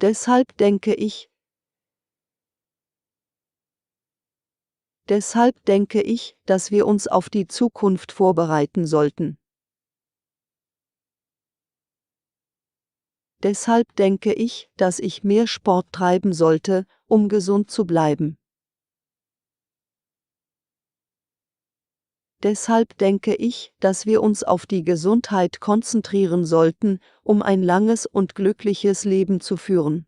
Deshalb denke ich, dass wir uns auf die Zukunft vorbereiten sollten. Deshalb denke ich, dass ich mehr Sport treiben sollte, um gesund zu bleiben. Deshalb denke ich, dass wir uns auf die Gesundheit konzentrieren sollten, um ein langes und glückliches Leben zu führen.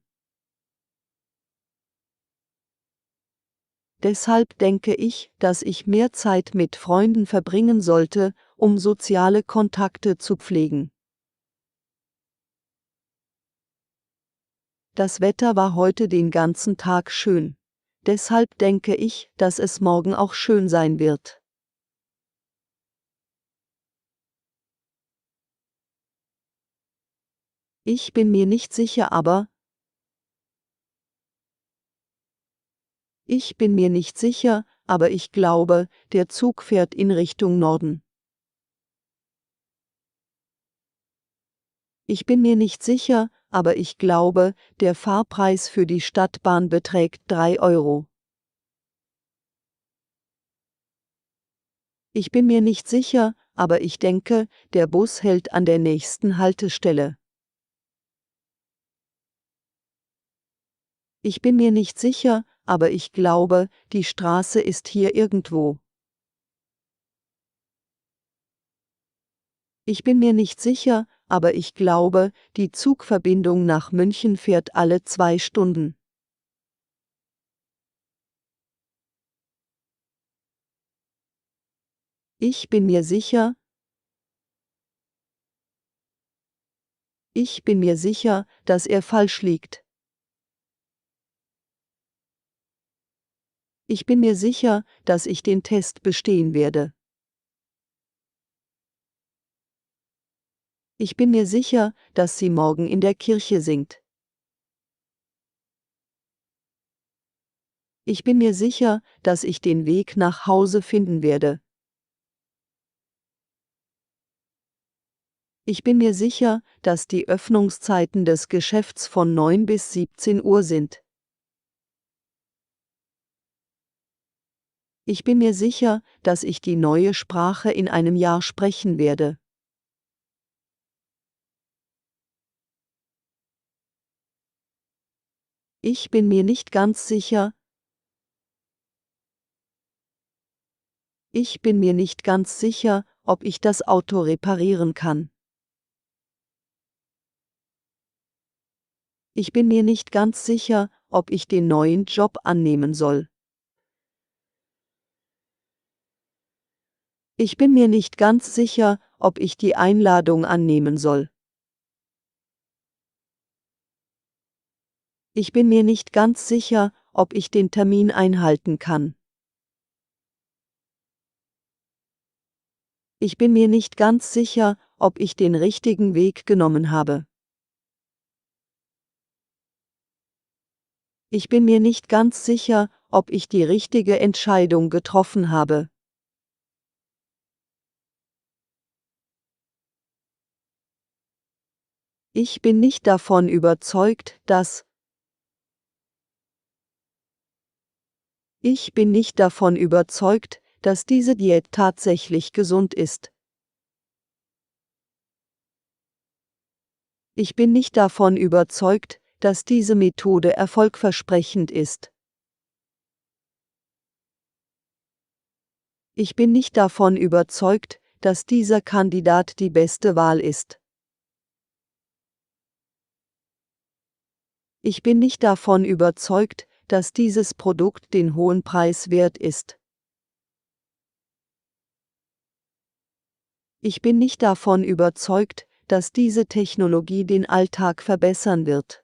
Deshalb denke ich, dass ich mehr Zeit mit Freunden verbringen sollte, um soziale Kontakte zu pflegen. Das Wetter war heute den ganzen Tag schön. Deshalb denke ich, dass es morgen auch schön sein wird. Ich bin mir nicht sicher, aber ich glaube, der Zug fährt in Richtung Norden. Ich bin mir nicht sicher, aber ich glaube, der Fahrpreis für die Stadtbahn beträgt 3 Euro. Ich bin mir nicht sicher, aber ich denke, der Bus hält an der nächsten Haltestelle. Ich bin mir nicht sicher, aber ich glaube, die Straße ist hier irgendwo. Ich bin mir nicht sicher, aber ich glaube, die Zugverbindung nach München fährt alle 2 Stunden. Ich bin mir sicher, dass er falsch liegt. Ich bin mir sicher, dass ich den Test bestehen werde. Ich bin mir sicher, dass sie morgen in der Kirche singt. Ich bin mir sicher, dass ich den Weg nach Hause finden werde. Ich bin mir sicher, dass die Öffnungszeiten des Geschäfts von 9 bis 17 Uhr sind. Ich bin mir sicher, dass ich die neue Sprache in einem Jahr sprechen werde. Ich bin mir nicht ganz sicher, ob ich das Auto reparieren kann. Ich bin mir nicht ganz sicher, ob ich den neuen Job annehmen soll. Ich bin mir nicht ganz sicher, ob ich die Einladung annehmen soll. Ich bin mir nicht ganz sicher, ob ich den Termin einhalten kann. Ich bin mir nicht ganz sicher, ob ich den richtigen Weg genommen habe. Ich bin mir nicht ganz sicher, ob ich die richtige Entscheidung getroffen habe. Ich bin nicht davon überzeugt, dass diese Diät tatsächlich gesund ist. Ich bin nicht davon überzeugt, dass diese Methode erfolgversprechend ist. Ich bin nicht davon überzeugt, dass dieser Kandidat die beste Wahl ist. Ich bin nicht davon überzeugt, dass dieses Produkt den hohen Preis wert ist. Ich bin nicht davon überzeugt, dass diese Technologie den Alltag verbessern wird.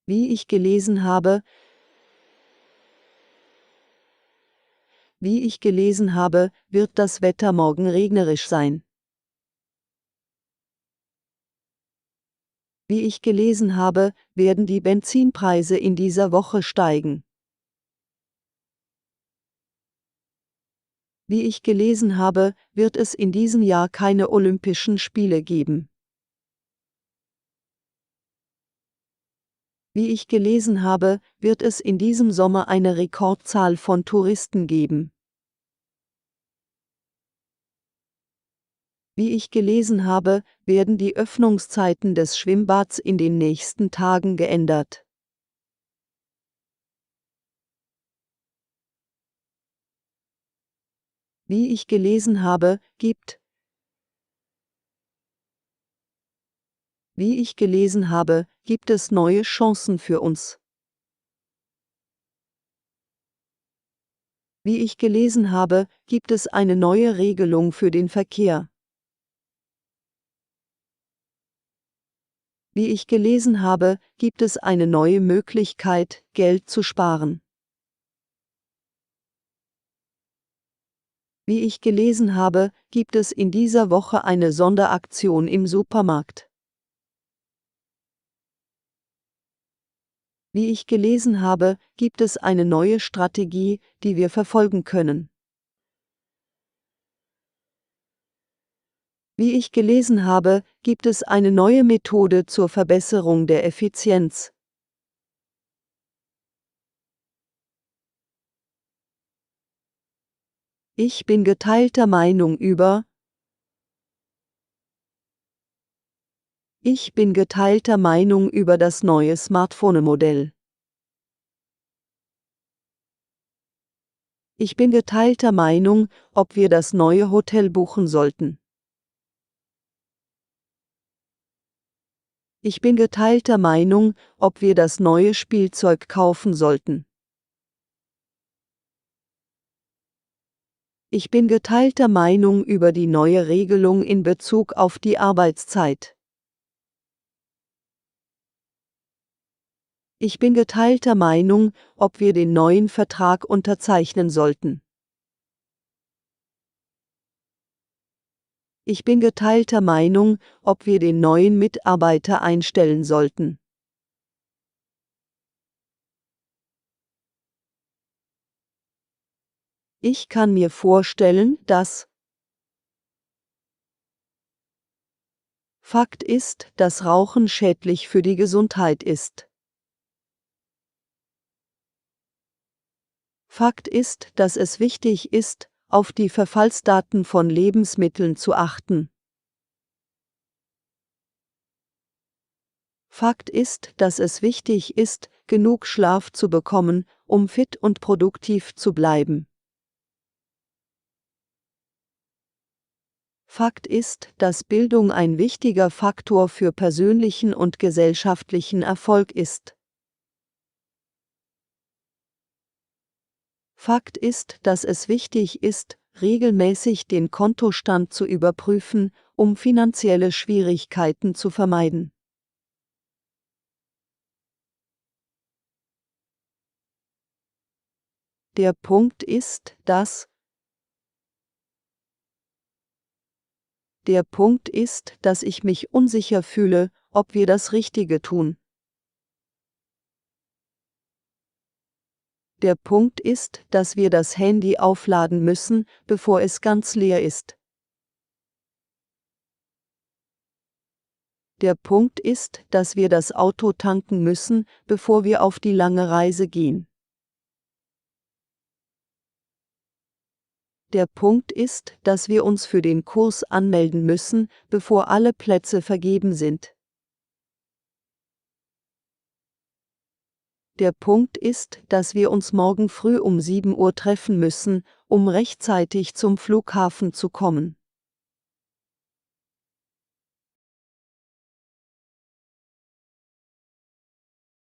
Wie ich gelesen habe, wird das Wetter morgen regnerisch sein. Wie ich gelesen habe, werden die Benzinpreise in dieser Woche steigen. Wie ich gelesen habe, wird es in diesem Jahr keine Olympischen Spiele geben. Wie ich gelesen habe, wird es in diesem Sommer eine Rekordzahl von Touristen geben. Wie ich gelesen habe, werden die Öffnungszeiten des Schwimmbads in den nächsten Tagen geändert. Wie ich gelesen habe, gibt es neue Chancen für uns. Wie ich gelesen habe, gibt es eine neue Regelung für den Verkehr. Wie ich gelesen habe, gibt es eine neue Möglichkeit, Geld zu sparen. Wie ich gelesen habe, gibt es in dieser Woche eine Sonderaktion im Supermarkt. Wie ich gelesen habe, gibt es eine neue Strategie, die wir verfolgen können. Wie ich gelesen habe, gibt es eine neue Methode zur Verbesserung der Effizienz. Ich bin geteilter Meinung über das neue Smartphone-Modell. Ich bin geteilter Meinung, ob wir das neue Hotel buchen sollten. Ich bin geteilter Meinung, ob wir das neue Spielzeug kaufen sollten. Ich bin geteilter Meinung über die neue Regelung in Bezug auf die Arbeitszeit. Ich bin geteilter Meinung, ob wir den neuen Vertrag unterzeichnen sollten. Ich bin geteilter Meinung, ob wir den neuen Mitarbeiter einstellen sollten. Ich kann mir vorstellen, dass Fakt ist, dass Rauchen schädlich für die Gesundheit ist. Fakt ist, dass es wichtig ist, auf die Verfallsdaten von Lebensmitteln zu achten. Fakt ist, dass es wichtig ist, genug Schlaf zu bekommen, um fit und produktiv zu bleiben. Fakt ist, dass Bildung ein wichtiger Faktor für persönlichen und gesellschaftlichen Erfolg ist. Fakt ist, dass es wichtig ist, regelmäßig den Kontostand zu überprüfen, um finanzielle Schwierigkeiten zu vermeiden. Der Punkt ist, dass ich mich unsicher fühle, ob wir das Richtige tun. Der Punkt ist, dass wir das Handy aufladen müssen, bevor es ganz leer ist. Der Punkt ist, dass wir das Auto tanken müssen, bevor wir auf die lange Reise gehen. Der Punkt ist, dass wir uns für den Kurs anmelden müssen, bevor alle Plätze vergeben sind. Der Punkt ist, dass wir uns morgen früh um 7 Uhr treffen müssen, um rechtzeitig zum Flughafen zu kommen.